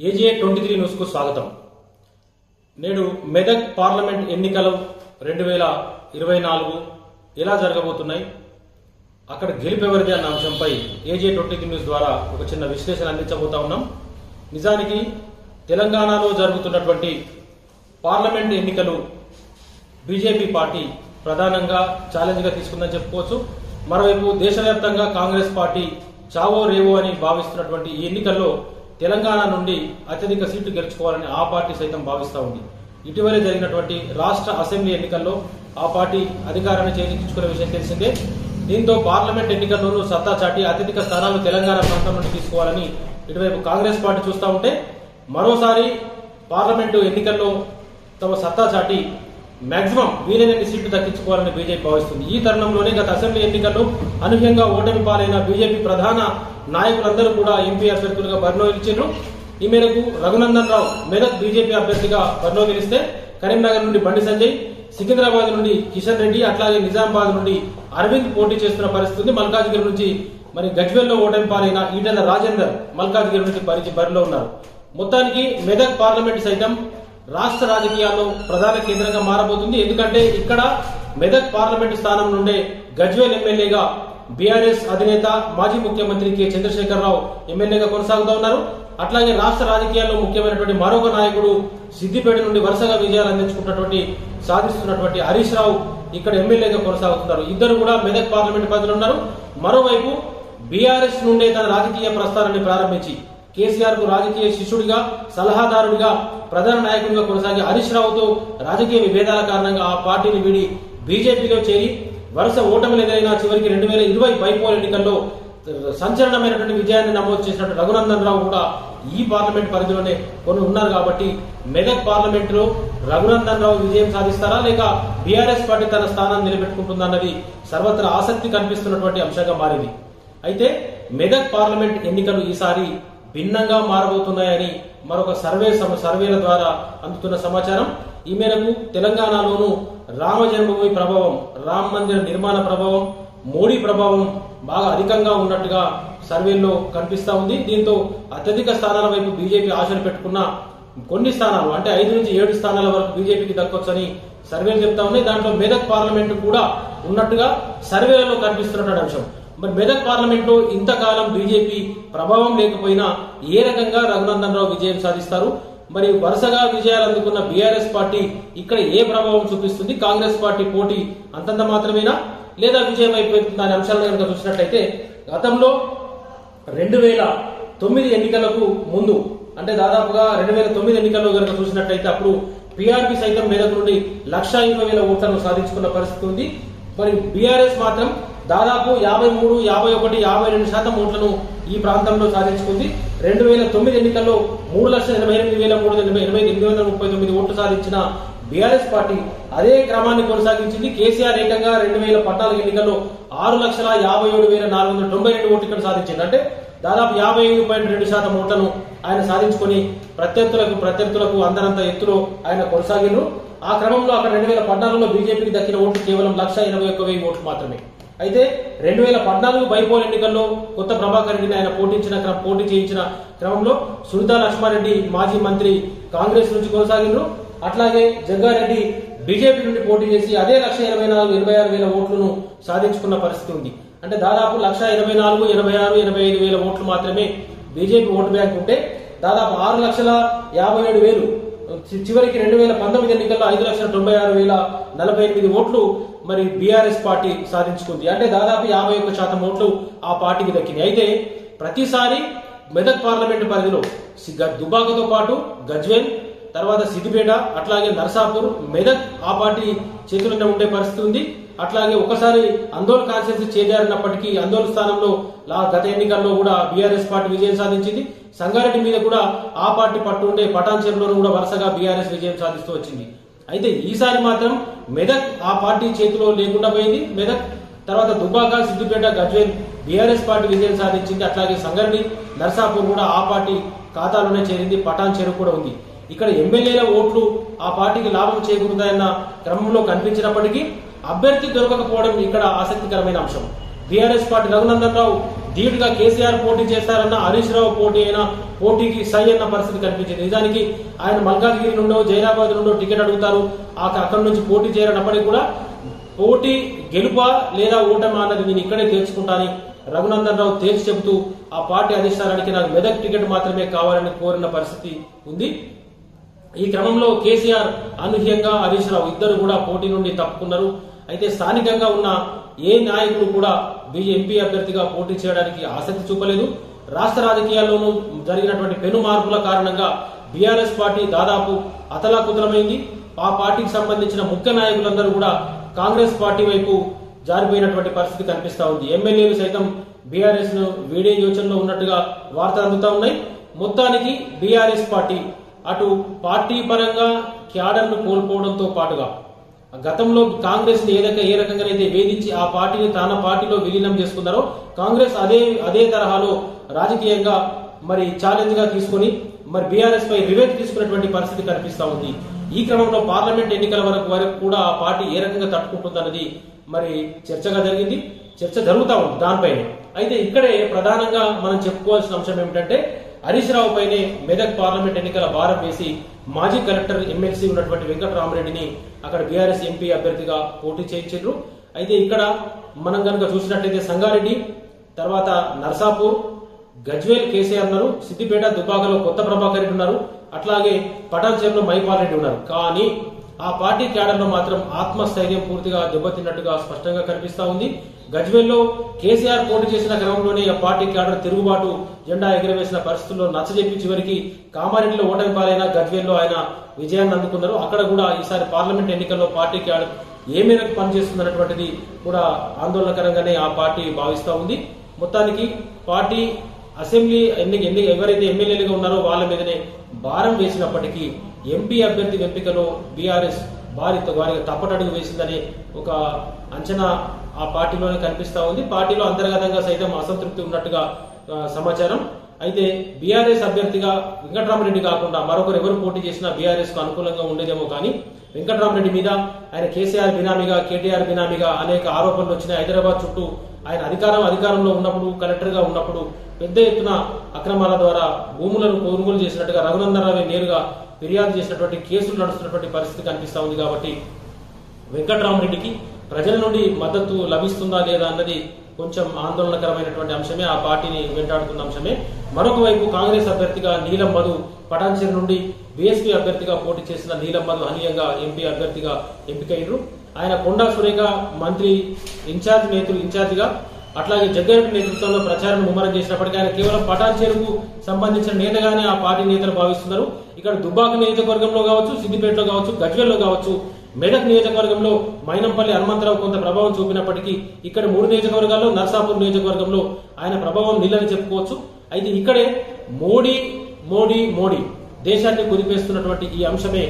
AJ23 news కు స్వాగతం. నేడు మెదక్ పార్లమెంట్ ఎన్నికలు 2024 ఎలా జరగబోతున్నాయి, అక్కడ గెలుపెవరిది అన్న అంశంపై AJ23 న్యూస్ ద్వారా ఒక చిన్న విశ్లేషణ అందించబోతా ఉన్నాం. నిజానికి తెలంగాణలో జరుగుతున్నటువంటి పార్లమెంట్ ఎన్నికలు బీజేపీ పార్టీ ప్రధానంగా ఛాలెంజ్ గా తీసుకుందని చెప్పుకోవచ్చు. మరోవైపు దేశవ్యాప్తంగా కాంగ్రెస్ పార్టీ చావో రేవో అని భావిస్తున్నటువంటి ఈ ఎన్నికల్లో తెలంగాణ నుండి అత్యధిక సీట్లు గెలుచుకోవాలని ఆ పార్టీ సైతం భావిస్తూ ఉంది. ఇటీవలే జరిగినటువంటి రాష్ట్ర అసెంబ్లీ ఎన్నికల్లో ఆ పార్టీ అధికారాన్ని చేజిక్కించుకునే విషయం తెలిసిందే. దీంతో పార్లమెంట్ ఎన్నికల్లోనూ సత్తా చాటి అత్యధిక స్థానాలు తెలంగాణ ప్రాంతం నుండి తీసుకోవాలని ఇటువైపు కాంగ్రెస్ పార్టీ చూస్తూ ఉంటే, మరోసారి పార్లమెంటు ఎన్నికల్లో తమ సత్తా చాటి మాక్సిమం వీలైనన్ని సీట్లు దక్కించుకోవాలని బీజేపీ భావిస్తుంది. ఈ తరుణంలోనే గత అసెంబ్లీ ఎన్నికల్లో అనూహ్యంగా ఓటమి పాలైన బీజేపీ ప్రధాన నాయకులందరూ కూడా ఎంపీ అభ్యర్థులుగా బరిలో నిలిచారు. ఈ మేరకు రఘునందన్ రావు మెదక్ బీజేపీ అభ్యర్థిగా బరిలో గెలిస్తే, కరీంనగర్ నుండి బండి సంజయ్, సికింద్రాబాద్ నుండి కిషన్ రెడ్డి, అట్లాగే నిజామాబాద్ నుండి అరవింద్ పోటీ చేస్తున్న పరిస్థితి. మల్కాజ్గిరి నుంచి గజ్వేల్లో ఓటమి పాలైన ఈటెల రాజేందర్ మల్కాజ్గిరి నుంచి బరిలో ఉన్నారు. మొత్తానికి మెదక్ పార్లమెంట్ సైతం రాష్ట్ర రాజకీయాల్లో ప్రధాన కేంద్రంగా మారబోతుంది. ఎందుకంటే ఇక్కడ మెదక్ పార్లమెంటు స్థానం నుండే గజ్వేల్ ఎమ్మెల్యేగా బీఆర్ఎస్ అధినేత మాజీ ముఖ్యమంత్రి కె చంద్రశేఖరరావు ఎమ్మెల్యేగా కొనసాగుతూ ఉన్నారు. అట్లాగే రాష్ట్ర రాజకీయాల్లో ముఖ్యమైనటువంటి మరొక నాయకుడు సిద్దిపేట నుండి వరుసగా విజయాలు అందించుకున్నటువంటి సాధిస్తున్నటువంటి హరీష్ రావు ఇక్కడ ఎమ్మెల్యేగా కొనసాగుతున్నారు. ఇద్దరు కూడా మెదక్ పార్లమెంట్ పరిధిలో ఉన్నారు. మరోవైపు బీఆర్ఎస్ నుండే తన రాజకీయ ప్రస్థానాన్ని ప్రారంభించి కేసీఆర్ కు రాజకీయ శిష్యుడిగా, సలహాదారుడిగా, ప్రధాన నాయకుడిగా కొనసాగే హరీష్ రావుతో రాజకీయ విభేదాల కారణంగా ఆ పార్టీని వీడి బీజేపీలో చేరి వరుస ఓటమిలు ఎదురైనా చివరికి 2020 బైపోల్ ఎన్నికల్లో సంచలనమైనటువంటి విజయాన్ని నమోదు చేసినట్టు రఘునందన్ రావు కూడా ఈ పార్లమెంట్ పరిధిలోనే కొన్ని ఉన్నారు. కాబట్టి మెదక్ పార్లమెంట్ లో రఘునందన్ రావు విజయం సాధిస్తారా లేక బీఆర్ఎస్ పార్టీ తన స్థానాన్ని నిలబెట్టుకుంటుందన్నది సర్వత్రా ఆసక్తి కనిపిస్తున్నటువంటి అంశంగా మారింది. అయితే మెదక్ పార్లమెంట్ ఎన్నికలు ఈసారి భిన్నంగా మారబోతున్నాయని మరొక సర్వేల ద్వారా అందుతున్న సమాచారం. ఈ మేరకు తెలంగాణలోనూ రామ జన్మభూమి ప్రభావం, రామ మందిర నిర్మాణ ప్రభావం, మోడీ ప్రభావం బాగా అధికంగా ఉన్నట్టుగా సర్వేల్లో కనిపిస్తా ఉంది. దీంతో అత్యధిక స్థానాల వైపు బీజేపీ ఆశలు పెట్టుకున్న కొన్ని స్థానాలు అంటే 5 నుంచి 7 స్థానాల వరకు బీజేపీకి దక్కొచ్చని సర్వేలు చెప్తా ఉన్నాయి. దాంట్లో మెదక్ పార్లమెంటు కూడా ఉన్నట్టుగా సర్వేలలో కనిపిస్తున్నటువంటి అంశం. మరి మెదక్ పార్లమెంట్ లో ఇంతకాలం బీజేపీ ప్రభావం లేకపోయినా ఏ రకంగా రఘునందన్ రావు విజయం సాధిస్తారు? మరి వరుసగా విజయాలు అందుకున్న బీఆర్ఎస్ పార్టీ ఇక్కడ ఏ ప్రభావం చూపిస్తుంది? కాంగ్రెస్ పార్టీ పోటీ అంతంత మాత్రమేనా లేదా విజయం అయిపోతుంది అనే అంశాలను కనుక చూసినట్లయితే, గతంలో 2009 ఎన్నికలకు ముందు అంటే దాదాపుగా 2009 ఎన్నికల్లో కనుక చూసినట్లయితే అప్పుడు పీఆర్పీ సైతం మెదక్ నుండి 1,20,000 ఓట్లను సాధించుకున్న పరిస్థితి ఉంది. మరి బీఆర్ఎస్ మాత్రం దాదాపు 53, 51, 52% ఓట్లను ఈ ప్రాంతంలో సాధించుకుంది. 2009 ఎన్నికల్లో 3,88,389 ఓట్లు సాధించిన బీఆర్ఎస్ పార్టీ అదే క్రమాన్ని కొనసాగించింది. కేసీఆర్ ఏకంగా 2014 ఎన్నికల్లో 6,57,492 ఓట్లు ఇక్కడ సాధించింది. అంటే దాదాపు 55.2% ఓట్లను ఆయన సాధించుకుని ప్రత్యర్థులకు అందరంత ఎత్తులో ఆయన కొనసాగినారు. ఆ క్రమంలో అక్కడ 2014లో బీజేపీకి దక్కిన ఓట్లు కేవలం 1,81,000 ఓట్లు మాత్రమే. అయితే 2014 బైపోల్ ఎన్నికల్లో కొత్త ప్రభాకర్ రెడ్డిని ఆయన పోటీ చేయించిన క్రమంలో సునీతా లక్ష్మారెడ్డి మాజీ మంత్రి కాంగ్రెస్ నుంచి కొనసాగినారు. అట్లాగే జగ్గారెడ్డి బీజేపీ నుండి పోటీ చేసి అదే 1,84,000-86,000 ఓట్లను సాధించుకున్న పరిస్థితి ఉంది. అంటే దాదాపు 1,84,000, 86,000, 85,000 ఓట్లు మాత్రమే బీజేపీ ఓటు బ్యాంక్ ఉంటే దాదాపు 6,57,000 చివరికి 2019 ఎన్నికల్లో 5,96,048 ఓట్లు మరి బీఆర్ఎస్ పార్టీ సాధించుకుంది. అంటే దాదాపు 51% ఓట్లు ఆ పార్టీకి దక్కింది. అయితే ప్రతిసారి మెదక్ పార్లమెంటు పరిధిలో దుబ్బాకతో పాటు గజ్వేల్, తర్వాత సిద్దిపేట, అట్లాగే నర్సాపూర్, మెదక్ ఆ పార్టీ చేతుల్లో ఉండే పరిస్థితి ఉంది. అట్లాగే ఒకసారి అందోల్ కాన్స్టిట్యూన్సీ చేజారినప్పటికీ అందోల్ స్థానంలో గత ఎన్నికల్లో కూడా బీఆర్ఎస్ పార్టీ విజయం సాధించింది. సంగారెడ్డి మీద కూడా ఆ పార్టీ పట్టు ఉండే పటాన్ చెరువులోనూ కూడా వరుసగా బీఆర్ఎస్ విజయం సాధిస్తూ వచ్చింది. అయితే ఈసారి మాత్రం మెదక్ ఆ పార్టీ చేతిలో లేకుండా పోయింది. మెదక్ తర్వాత దుబ్బాక, సిద్దిపేట, గజ్వేల్ బీఆర్ఎస్ పార్టీ విజయం సాధించింది. అట్లాగే సంగారెడ్డి, నర్సాపూర్ కూడా ఆ పార్టీ ఖాతాలోనే చేరింది. పటాన్ చెరువు కూడా ఉంది. ఇక్కడ ఎమ్మెల్యేల ఓట్లు ఆ పార్టీకి లాభం చేకూరుతాయన్న క్రమంలో కనిపించినప్పటికీ అభ్యర్థి దొరకకపోవడం ఇక్కడ ఆసక్తికరమైన అంశం. బీఆర్ఎస్ పార్టీ రఘునందన్ రావు ధీటుగా కేసీఆర్ పోటీ చేస్తారన్న హరీష్ రావు పోటీకి సై అన్న పరిస్థితి కనిపించింది. నిజానికి ఆయన మల్కాజ్గిరి నుండో జైరాబాద్ నుండో టికెట్ అడుగుతారు, అక్కడి నుంచి పోటీ చేరనప్పటికీ కూడా పోటీ గెలుపా లేదా ఓటమా అన్నది నేను ఇక్కడే తేల్చుకుంటానని రఘునందన్ రావు తేల్చి చెబుతూ ఆ పార్టీ అధిష్టానానికి నాకు మెదక్ టికెట్ మాత్రమే కావాలని కోరిన పరిస్థితి ఉంది. ఈ క్రమంలో కేసీఆర్ అనూహ్యంగా హరీష్ రావు ఇద్దరు కూడా పోటీ నుండి తప్పుకున్నారు. అయితే స్థానికంగా ఉన్న ఏ నాయకుడు కూడా ఎంపీ అభ్యర్థిగా పోటీ చేయడానికి ఆసక్తి చూపలేదు. రాష్ట్ర రాజకీయాల్లోనూ జరిగినటువంటి పెను మార్పుల కారణంగా బీఆర్ఎస్ పార్టీ దాదాపు అతలాకుతలమైంది. ఆ పార్టీకి సంబంధించిన ముఖ్య నాయకులందరూ కూడా కాంగ్రెస్ పార్టీ వైపు జారిపోయినటువంటి పరిస్థితి కనిపిస్తా ఉంది. ఎమ్మెల్యేలు సైతం బీఆర్ఎస్ ను వీడే యోచనలో ఉన్నట్టుగా వార్తలు అందుతా ఉన్నాయి. మొత్తానికి బీఆర్ఎస్ పార్టీ అటు పార్టీ పరంగా క్యాడర్ ను కోల్పోవడంతో పాటుగా గతంలో కాంగ్రెస్ ని ఏ రకంగానైతే వేధించి ఆ పార్టీని తన పార్టీలో విలీనం చేసుకున్నారో కాంగ్రెస్ అదే తరహాలో రాజకీయంగా మరి ఛాలెంజ్ గా తీసుకుని మరి బీఆర్ఎస్ పై రివెంజ్ తీసుకున్నటువంటి పరిస్థితి కనిపిస్తా ఉంది. ఈ క్రమంలో పార్లమెంట్ ఎన్నికల వరకు కూడా ఆ పార్టీ ఏ రకంగా తట్టుకుంటుందన్నది మరి చర్చగా జరిగింది, చర్చ జరుగుతా ఉంది దానిపైన. అయితే ఇక్కడే ప్రధానంగా మనం చెప్పుకోవాల్సిన అంశం ఏమిటంటే హరీష్ రావు పైనే మెదక్ పార్లమెంట్ ఎన్నికల భారం వేసి మాజీ కలెక్టర్ ఎమ్మెల్సీ ఉన్నటువంటి వెంకటరామరెడ్డిని అక్కడ బీఆర్ఎస్ ఎంపీ అభ్యర్థిగా పోటీ చేయించారు. అయితే ఇక్కడ మనం కనుక చూసినట్లయితే సంగారెడ్డి, తర్వాత నర్సాపూర్, గజ్వేల్ కేసీఆర్ ఉన్నారు, సిద్దిపేట దుబ్బాకలో కొత్త ప్రభాకర్ రెడ్డి ఉన్నారు, అట్లాగే పటాన్చేరులో మైపాల్ రెడ్డి ఉన్నారు. కానీ ఆ పార్టీ క్యాడర్లో మాత్రం ఆత్మస్థైర్యం పూర్తిగా దెబ్బతిన్నట్టుగా స్పష్టంగా కనిపిస్తా ఉంది. గజ్వేల్లో కేసీఆర్ పోటీ చేసిన క్రమంలోనే ఆ పార్టీ క్యాడర్ తిరుగుబాటు జెండా ఎగురవేసిన పరిస్థితుల్లో నచ్చజెప్పి చివరికి కామారెడ్డిలో ఓటమి పాలైన గజ్వేల్లో ఆయన విజయాన్ని అందుకున్నారు. అక్కడ కూడా ఈసారి పార్లమెంట్ ఎన్నికల్లో పార్టీ క్యాడర్ ఏ మేరకు పనిచేస్తుందన్నటువంటిది కూడా ఆందోళనకరంగానే ఆ పార్టీ భావిస్తా ఉంది. మొత్తానికి పార్టీ అసెంబ్లీ ఎవరైతే ఎమ్మెల్యేలుగా ఉన్నారో వాళ్ళ మీదనే భారం వేసినప్పటికీ ఎంపీ అభ్యర్థి ఎంపికలో బీఆర్ఎస్ భారీగా తప్పటడుగు వేసిందనే ఒక అంచనా ఆ పార్టీలోనే కనిపిస్తా ఉంది. పార్టీలో అంతర్గతంగా సైతం అసంతృప్తి ఉన్నట్టుగా సమాచారం. అయితే బీఆర్ఎస్ అభ్యర్థిగా వెంకటరామరెడ్డి కాకుండా మరొకరు ఎవరు పోటీ చేసినా బీఆర్ఎస్ కు అనుకూలంగా ఉండేదేమో కానీ వెంకటరామరెడ్డి మీద ఆయన కేసీఆర్ బినామీగా, కేటీఆర్ బినామీగా అనేక ఆరోపణలు వచ్చినాయి. హైదరాబాద్ చుట్టూ ఆయన అధికారంలో ఉన్నప్పుడు, కలెక్టర్ గా ఉన్నప్పుడు పెద్ద ఎత్తున అక్రమాల ద్వారా భూములను కొనుగోలు చేసినట్టుగా రఘునందన్ రావు నేరుగా ఫిర్యాదు చేసినటువంటి కేసులు నడుస్తున్నటువంటి పరిస్థితి కనిపిస్తా ఉంది. కాబట్టి వెంకటరామరెడ్డికి ప్రజల నుండి మద్దతు లభిస్తుందా లేదా అన్నది కొంచెం ఆందోళనకరమైనటువంటి అంశమే, ఆ పార్టీని వెంటాడుతున్న అంశమే. మరొక వైపు కాంగ్రెస్ అభ్యర్థిగా నీలం మధు పటాన్చేరు నుండి బీఎస్పీ అభ్యర్థిగా పోటీ చేసిన నీలం మధు అనీయంగా ఎంపీ అభ్యర్థిగా ఎంపికయ్యారు. ఆయన కొండా సురేఖ మంత్రి ఇన్ఛార్జిగా అట్లాగే జగ్గారెడ్డి నేతృత్వంలో ప్రచారం ముమ్మరం చేసినప్పటికీ ఆయన కేవలం పటాన్చేరుకు సంబంధించిన నేతగానే ఆ పార్టీ నేతలు భావిస్తున్నారు. ఇక్కడ దుబ్బాక నియోజకవర్గంలో కావచ్చు, సిద్దిపేటలో కావచ్చు, గజ్వేల్లో కావచ్చు, మెదక్ నియోజకవర్గంలో మైనంపల్లి హనుమంతరావు కొంత ప్రభావం చూపినప్పటికీ ఇక్కడ 3 నియోజకవర్గాల్లో నర్సాపూర్ నియోజకవర్గంలో ఆయన ప్రభావం నిల్లని చెప్పుకోవచ్చు. అయితే ఇక్కడే మోడీ దేశాన్ని కుదిపేస్తున్నటువంటి ఈ అంశమే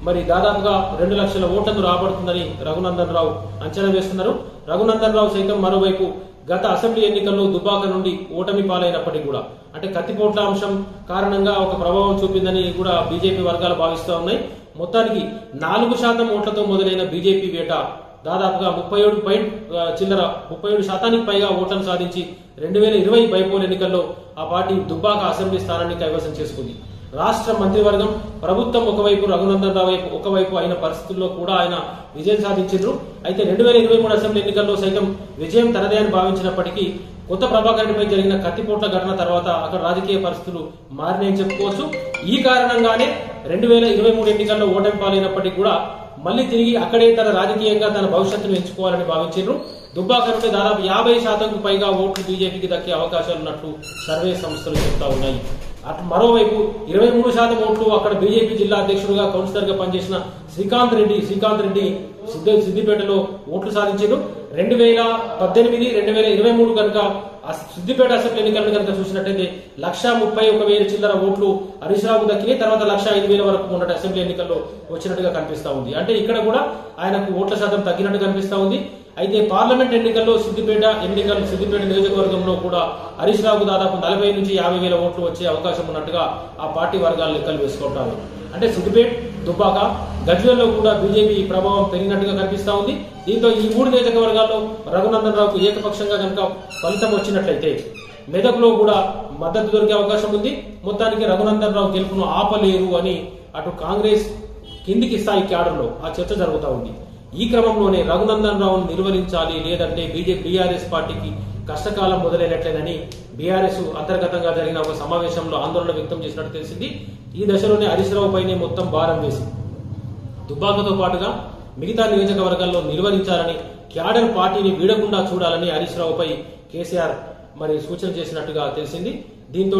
మరి దాదాపుగా 2 లక్షల ఓట్లకు రాబడుతుందని రఘునందన్ రావు అంచనా వేస్తున్నారు. రఘునందన్ రావు సైతం మరోవైపు గత అసెంబ్లీ ఎన్నికల్లో దుబ్బాక నుండి ఓటమి పాలైనప్పటికీ కూడా అంటే కత్తిపోట్ల అంశం కారణంగా ఒక ప్రభావం చూపిందని కూడా బీజేపీ వర్గాలు భావిస్తూ ఉన్నాయి. మొత్తానికి 4% ఓట్లతో మొదలైన బీజేపీ వేట దాదాపుగా 37% పైగా ఓట్లను సాధించి 2020 బైపోల్ ఎన్నికల్లో ఆ పార్టీ దుబ్బాక అసెంబ్లీ స్థానాన్ని కైవసం చేసుకుంది. రాష్ట్ర మంత్రివర్గం ప్రభుత్వం ఒకవైపు, రఘునందన్ రావు ఒకవైపు అయిన పరిస్థితుల్లో కూడా ఆయన విజయం సాధించారు. అయితే 2023 అసెంబ్లీ ఎన్నికల్లో సైతం విజయం తనదే అని భావించినప్పటికీ కొత్త ప్రభాకర్ రెడ్డిపై జరిగిన కత్తిపోట్ల ఘటన తర్వాత అక్కడ రాజకీయ పరిస్థితులు మారినాయని చెప్పుకోవచ్చు. ఈ కారణంగానే 2023 ఎన్నికల్లో ఓటమి పాలైనప్పటికీ కూడా మళ్లీ తిరిగి అక్కడే తన రాజకీయంగా తన భవిష్యత్తును ఎంచుకోవాలని భావించారు. దుబ్బాక నుండి దాదాపు 50%కు పైగా ఓట్లు బీజేపీకి దక్కే అవకాశాలున్నట్లు సర్వే సంస్థలు చెబుతా ఉన్నాయి. అటు మరోవైపు 23% ఓట్లు అక్కడ బీజేపీ జిల్లా అధ్యక్షుడుగా కౌన్సిలర్ గా పనిచేసిన శ్రీకాంత్ రెడ్డి సిద్దిపేటలో ఓట్లు సాధించారు. 2018, 2023 కనుక సిద్దిపేట అసెంబ్లీ ఎన్నికలను కనుక చూసినట్టయితే 1,31,000 చిల్లర ఓట్లు హరీష్ రావుకు దక్కినాయి. తర్వాత 1,05,000 వరకు ఉన్నట్టు అసెంబ్లీ ఎన్నికల్లో వచ్చినట్టుగా కనిపిస్తా ఉంది. అంటే ఇక్కడ కూడా ఆయనకు ఓట్ల శాతం తగ్గినట్టు కనిపిస్తా ఉంది. అయితే పార్లమెంట్ ఎన్నికల్లో సిద్దిపేట నియోజకవర్గంలో కూడా హరీష్ రావుకు దాదాపు 40,000 నుంచి 50,000 ఓట్లు వచ్చే అవకాశం ఉన్నట్టుగా ఆ పార్టీ వర్గాలు లెక్కలు వేసుకుంటారు. అంటే సిద్దిపేట, దుబ్బాక, గజ్వేల్లో కూడా బీజేపీ ప్రభావం పెరిగినట్టుగా కనిపిస్తా ఉంది. దీంతో ఈ 3 నియోజకవర్గాల్లో రఘునందన్ రావుకు ఏకపక్షంగా కనుక ఫలితం వచ్చినట్లయితే మెదక్లో కూడా మద్దతు దొరికే అవకాశం ఉంది. మొత్తానికి రఘునందన్ రావు గెలుపును ఆపలేరు అని అటు కాంగ్రెస్ కిందికి స్థాయి క్యాడర్లో ఆ చర్చ జరుగుతూ ఉంది. ఈ క్రమంలోనే రఘునందన్ రావును నిర్వహించాలి, లేదంటే బీఆర్ఎస్ పార్టీకి కష్టకాలం మొదలైనట్లేనని బీఆర్ఎస్ అంతర్గతంగా జరిగిన ఒక సమావేశంలో ఆందోళన వ్యక్తం చేసినట్టు తెలిసింది. ఈ దశలోనే హరీష్ రావు పైనే మొత్తం భారం వేసి దుబ్బాకతో పాటుగా మిగతా నియోజకవర్గాల్లో నిర్వహించాలని, క్యాడర్ పార్టీని వీడకుండా చూడాలని హరీష్ రావుపై కేసీఆర్ మరి సూచన చేసినట్టుగా తెలిసింది. దీంతో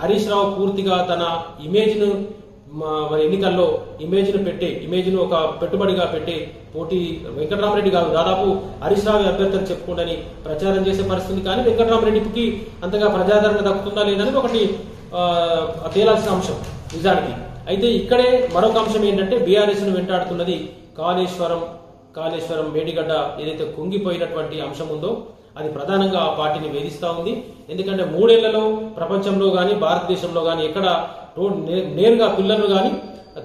హరీష్ రావు పూర్తిగా తన ఇమేజ్ ను మరి ఎన్నికల్లో ఇమేజ్ ను ఒక పెట్టుబడిగా పెట్టి పోటీ వెంకటరామరెడ్డి కాదు, దాదాపు హరీష్ రావు అభ్యర్థులు చెప్పుకోండి ప్రచారం చేసే పరిస్థితి. కానీ వెంకటరామరెడ్డికి అంతగా ప్రజాదరణ దక్కుతుందా లేదని ఒకటి తేలాల్సిన అంశం నిజానికి. అయితే ఇక్కడే మరొక అంశం ఏంటంటే బీఆర్ఎస్ ను వెంటాడుతున్నది కాళేశ్వరం మేడిగడ్డ ఏదైతే కుంగిపోయినటువంటి అంశం ఉందో అది ప్రధానంగా ఆ పార్టీని వేధిస్తా ఉంది. ఎందుకంటే 3 ఏళ్లలో ప్రపంచంలో గాని భారతదేశంలో గాని ఎక్కడ నేరుగా పిల్లర్లు గాని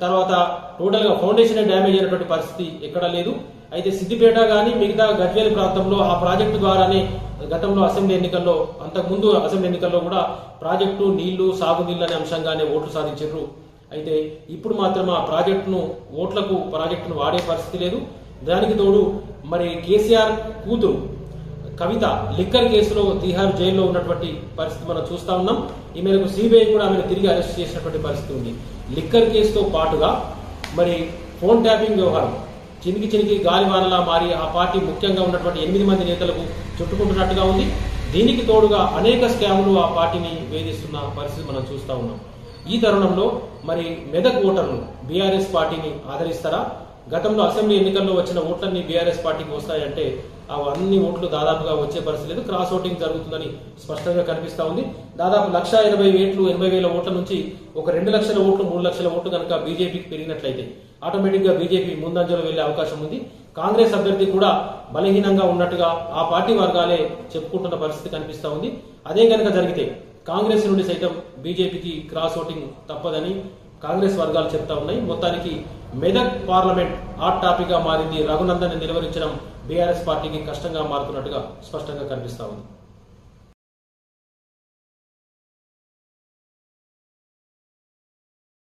తర్వాత టోటల్ గా ఫౌండేషన్ డ్యామేజ్ అయినటువంటి పరిస్థితి ఎక్కడా లేదు. అయితే సిద్దిపేట గాని మిగతా గజ్వేల్ ప్రాంతంలో ఆ ప్రాజెక్టు ద్వారానే గతంలో అంతకుముందు అసెంబ్లీ ఎన్నికల్లో కూడా ప్రాజెక్టు నీళ్లు సాగునీళ్ళు అనే అంశంగానే ఓట్లు సాధించారు. అయితే ఇప్పుడు మాత్రం ఆ ప్రాజెక్టును వాడే పరిస్థితి లేదు. దానికి తోడు మరి కేసీఆర్ కూతురు కవిత లిక్కర్ కేసులో తిహార్ జైల్లో ఉన్నటువంటి పరిస్థితి మనం చూస్తా ఉన్నాం. ఈ మేరకు సిబిఐ కూడా ఆమెను తిరిగి అరెస్ట్ చేసినటువంటి పరిస్థితి ఉంది. లిక్కర్ కేసుతో పాటుగా మరి ఫోన్ ట్యాపింగ్ వ్యవహారం చినికి గాలివానలా మారి ఆ పార్టీ ముఖ్యంగా ఉన్నటువంటి 8 మంది నేతలకు చుట్టుకుంటున్నట్టుగా ఉంది. దీనికి తోడుగా అనేక స్కాములు ఆ పార్టీని వేధిస్తున్న పరిస్థితి మనం చూస్తా ఉన్నాం. ఈ తరుణంలో మరి మెదక్ ఓటర్లు బీఆర్ఎస్ పార్టీని ఆదరిస్తారా? గతంలో అసెంబ్లీ ఎన్నికల్లో వచ్చిన ఓట్లన్నీ బీఆర్ఎస్ పార్టీకి వస్తాయంటే అవన్నీ ఓట్లు దాదాపుగా వచ్చే పరిస్థితి లేదు. క్రాస్ ఓటింగ్ జరుగుతుందని స్పష్టంగా కనిపిస్తా ఉంది. దాదాపు 1,80,000 ఓట్ల నుంచి ఒక 2 లక్షల ఓట్లు 3 లక్షల ఓట్లు కనుక బీజేపీకి పెరిగినట్లయితే ఆటోమేటిక్ గా బీజేపీ ముందంజలో వెళ్లే అవకాశం ఉంది. కాంగ్రెస్ అభ్యర్థి కూడా బలహీనంగా ఉన్నట్టుగా ఆ పార్టీ వర్గాలే చెప్పుకుంటున్న పరిస్థితి కనిపిస్తా ఉంది. అదే కనుక జరిగితే కాంగ్రెస్ నుండి సైతం బీజేపీకి క్రాస్ ఓటింగ్ తప్పదని కాంగ్రెస్ వర్గాలు చెప్తా ఉన్నాయి. మొత్తానికి మెదక్ పార్లమెంట్ హాట్ టాపిక్ గా మారింది. రఘునందన్ నిర్వహించడం బీఆర్ఎస్ పార్టీకి కష్టంగా మారుతున్నట్టుగా స్పష్టంగా కనిపిస్తా ఉంది.